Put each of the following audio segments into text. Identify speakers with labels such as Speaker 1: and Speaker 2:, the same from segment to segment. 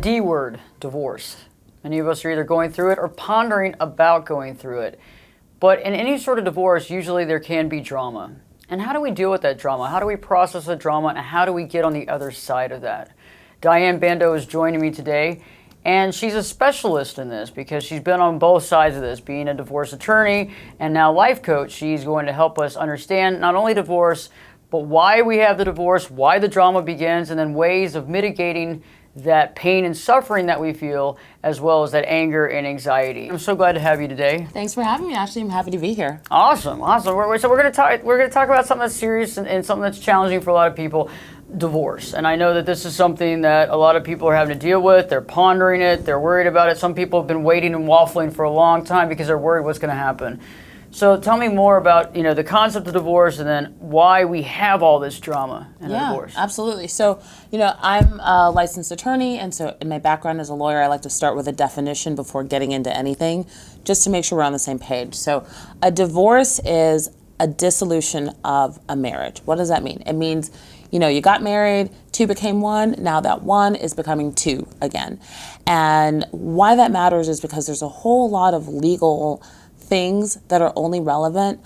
Speaker 1: D word, divorce. Many of us are either going through it or pondering about going through it. But in any sort of divorce, usually there can be drama. And how do we deal with that drama? How do we process the drama, and how do we get on the other side of that? Diana Bandoh is joining me today, and she's a specialist in this because she's been on both sides of this, being a divorce attorney and now life coach. She's going to help us understand not only divorce, but why we have the divorce, why the drama begins, and then ways of mitigating that pain and suffering that we feel, as well as that anger and anxiety. I'm so glad to have you today.
Speaker 2: Thanks for having me, Ashley. I'm happy to be here.
Speaker 1: Awesome. So we're going to talk about something that's serious and something that's challenging for a lot of people, divorce. And I know that this is something that a lot of people are having to deal with. They're pondering it. They're worried about it. Some people have been waiting and waffling for a long time because they're worried what's going to happen. So tell me more about, the concept of divorce, and then why we have all this drama in a divorce.
Speaker 2: Yeah, absolutely. So, I'm a licensed attorney, and so in my background as a lawyer, I like to start with a definition before getting into anything, just to make sure we're on the same page. So a divorce is a dissolution of a marriage. What does that mean? It means, you got married, two became one, now that one is becoming two again. And why that matters is because there's a whole lot of legal things that are only relevant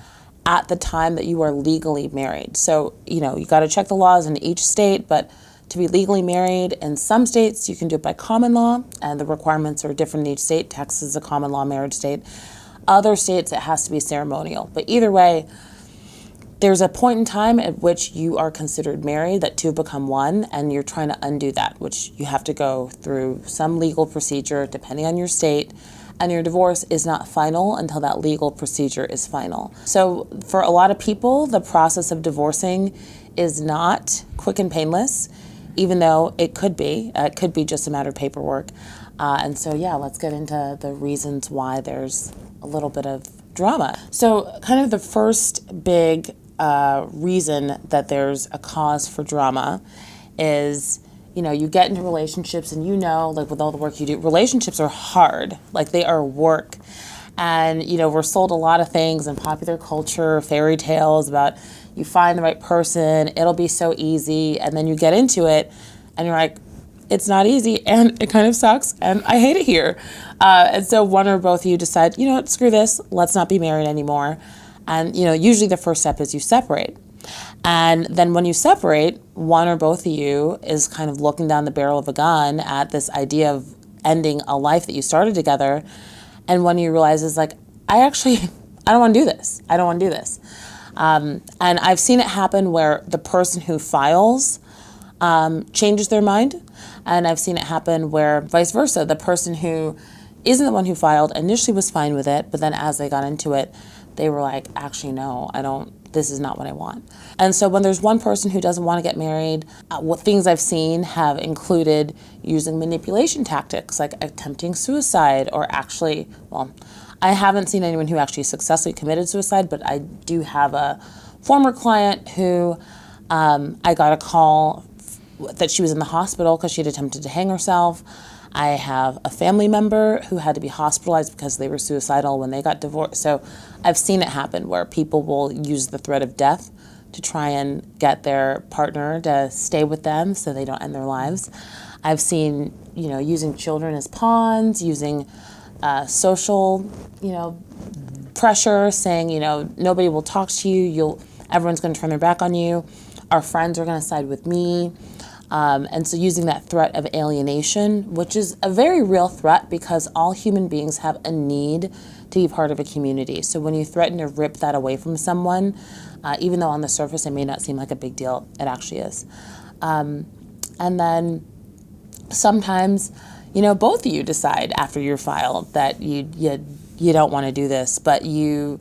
Speaker 2: at the time that you are legally married. So, you got to check the laws in each state, but to be legally married in some states, you can do it by common law, and the requirements are different in each state. Texas is a common law marriage state. Other states, it has to be ceremonial. But either way, there's a point in time at which you are considered married, that two become one, and you're trying to undo that, which you have to go through some legal procedure depending on your state. And your divorce is not final until that legal procedure is final. So for a lot of people, the process of divorcing is not quick and painless, even though it could be. It could be just a matter of paperwork. And so, let's get into the reasons why there's a little bit of drama. So kind of the first big reason that there's a cause for drama is, you get into relationships and like with all the work you do, relationships are hard, like they are work. And, we're sold a lot of things in popular culture, fairy tales about you find the right person, it'll be so easy. And then you get into it and you're like, it's not easy and it kind of sucks and I hate it here. And so one or both of you decide, screw this, let's not be married anymore. And, usually the first step is you separate. And then when you separate, one or both of you is kind of looking down the barrel of a gun at this idea of ending a life that you started together. And when you realize is like, I don't want to do this. I don't want to do this. And I've seen it happen where the person who files changes their mind. And I've seen it happen where vice versa, the person who isn't the one who filed initially was fine with it, but then as they got into it, they were like, actually, no, this is not what I want. And so when there's one person who doesn't want to get married, what things I've seen have included using manipulation tactics, like attempting suicide, or actually, I haven't seen anyone who actually successfully committed suicide, but I do have a former client who I got a call that she was in the hospital because she had attempted to hang herself. I have a family member who had to be hospitalized because they were suicidal when they got divorced. So I've seen it happen where people will use the threat of death to try and get their partner to stay with them so they don't end their lives. I've seen, using children as pawns, using social, pressure, saying, nobody will talk to you, everyone's going to turn their back on you, our friends are going to side with me. And so using that threat of alienation, which is a very real threat because all human beings have a need to be part of a community. So when you threaten to rip that away from someone, even though on the surface it may not seem like a big deal, it actually is. And then sometimes, both of you decide after your file that you don't want to do this, but you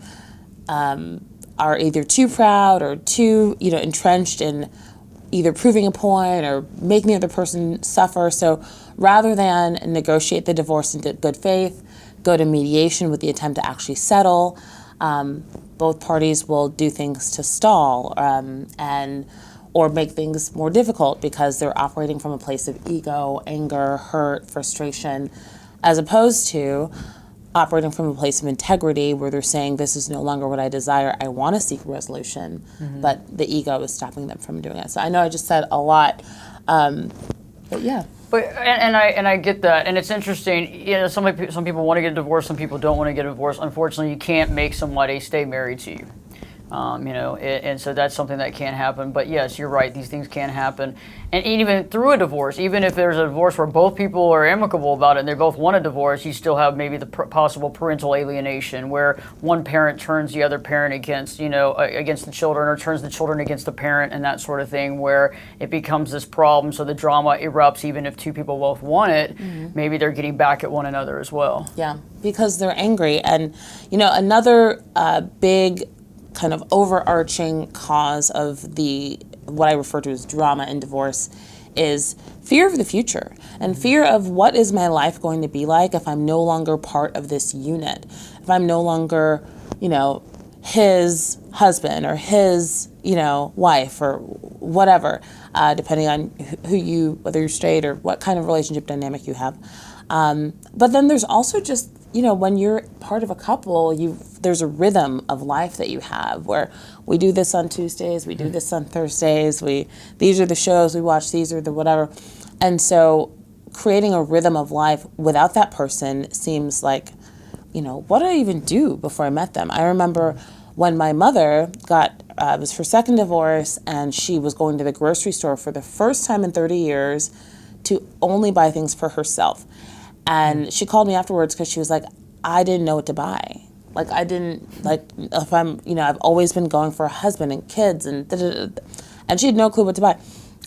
Speaker 2: are either too proud or too, entrenched in either proving a point or making the other person suffer. So rather than negotiate the divorce in good faith, go to mediation with the attempt to actually settle, both parties will do things to stall or make things more difficult because they're operating from a place of ego, anger, hurt, frustration, as opposed to operating from a place of integrity where they're saying, this is no longer what I desire, I want to seek resolution, but the ego is stopping them from doing it. So I know I just said a lot, but yeah.
Speaker 1: But and I get that, and it's interesting. You know, some people want to get a divorce, some people don't want to get a divorce. Unfortunately, you can't make somebody stay married to you. You know, and so that's something that can happen. But yes, you're right; these things can happen, and even through a divorce, even if there's a divorce where both people are amicable about it and they both want a divorce, you still have maybe the possible parental alienation, where one parent turns the other parent against, you know, against the children, or turns the children against the parent, and that sort of thing, where it becomes this problem. So the drama erupts, even if two people both want it. Maybe they're getting back at one another as well.
Speaker 2: Yeah, because they're angry, and you know, another big kind of overarching cause of the what I refer to as drama in divorce is fear of the future and fear of what is my life going to be like if I'm no longer part of this unit, if I'm no longer, you know, his husband or his, you know, wife or whatever, depending on whether you're straight or what kind of relationship dynamic you have. But then there's also just, you know, when you're part of a couple, there's a rhythm of life that you have where we do this on Tuesdays, we do this on Thursdays, these are the shows we watch, these are the whatever. And so creating a rhythm of life without that person seems like, you know, what did I even do before I met them? I remember when my mother it was her second divorce, and she was going to the grocery store for the first time in 30 years to only buy things for herself. And she called me afterwards because she was like, I didn't know what to buy. Like, I didn't, like, if I'm, you know, I've always been going for a husband and kids and and she had no clue what to buy.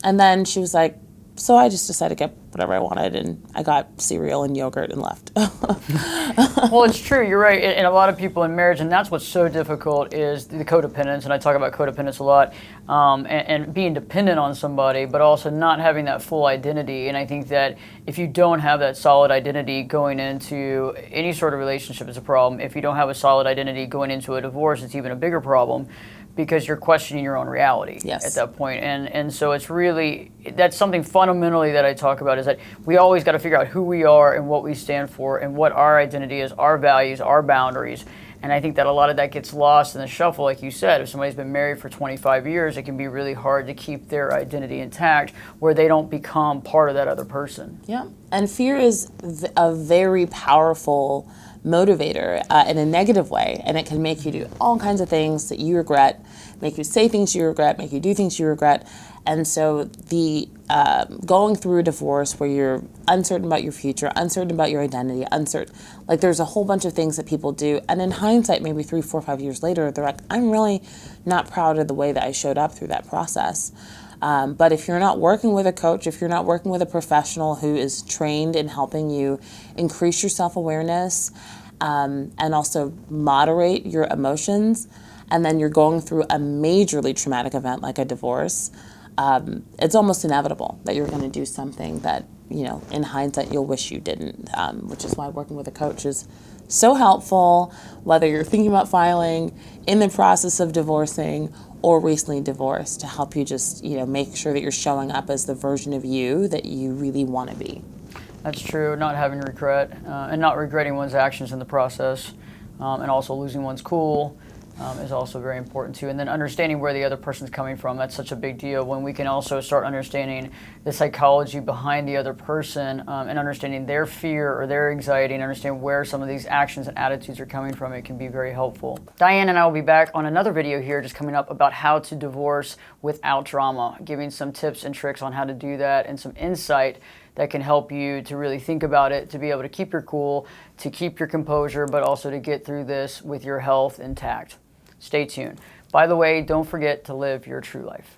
Speaker 2: And then she was like, so I just decided to get whatever I wanted, and I got cereal and yogurt and left.
Speaker 1: Well, it's true. You're right. And a lot of people in marriage, and that's what's so difficult, is the codependence. And I talk about codependence a lot, and being dependent on somebody, but also not having that full identity. And I think that if you don't have that solid identity going into any sort of relationship, it's a problem. If you don't have a solid identity going into a divorce, it's even a bigger problem, because you're questioning your own reality at that point. And so it's really, that's something fundamentally that I talk about, is that we always got to figure out who we are and what we stand for and what our identity is, our values, our boundaries. And I think that a lot of that gets lost in the shuffle. Like you said, if somebody's been married for 25 years, it can be really hard to keep their identity intact where they don't become part of that other person.
Speaker 2: Yeah, and fear is a very powerful motivator in a negative way, and it can make you do all kinds of things that you regret, make you say things you regret, make you do things you regret. And so the going through a divorce where you're uncertain about your future, uncertain about your identity, like there's a whole bunch of things that people do, and in hindsight, maybe 3, 4, 5 years later, they're like, I'm really not proud of the way that I showed up through that process. But if you're not working with a coach, if you're not working with a professional who is trained in helping you increase your self-awareness and also moderate your emotions, and then you're going through a majorly traumatic event like a divorce, it's almost inevitable that you're going to do something that, you know, in hindsight, you'll wish you didn't, which is why working with a coach is so helpful, whether you're thinking about filing, in the process of divorcing, or recently divorced, to help you just, you know, make sure that you're showing up as the version of you that you really want to be.
Speaker 1: That's true. Not having regret and not regretting one's actions in the process, and also losing one's cool is also very important too. And then understanding where the other person's coming from. That's such a big deal when we can also start understanding the psychology behind the other person, and understanding their fear or their anxiety, and understand where some of these actions and attitudes are coming from. It can be very helpful. Diane and I will be back on another video here just coming up about how to divorce without drama, giving some tips and tricks on how to do that and some insight that can help you to really think about it, to be able to keep your cool, to keep your composure, but also to get through this with your health intact. Stay tuned. By the way, don't forget to live your true life.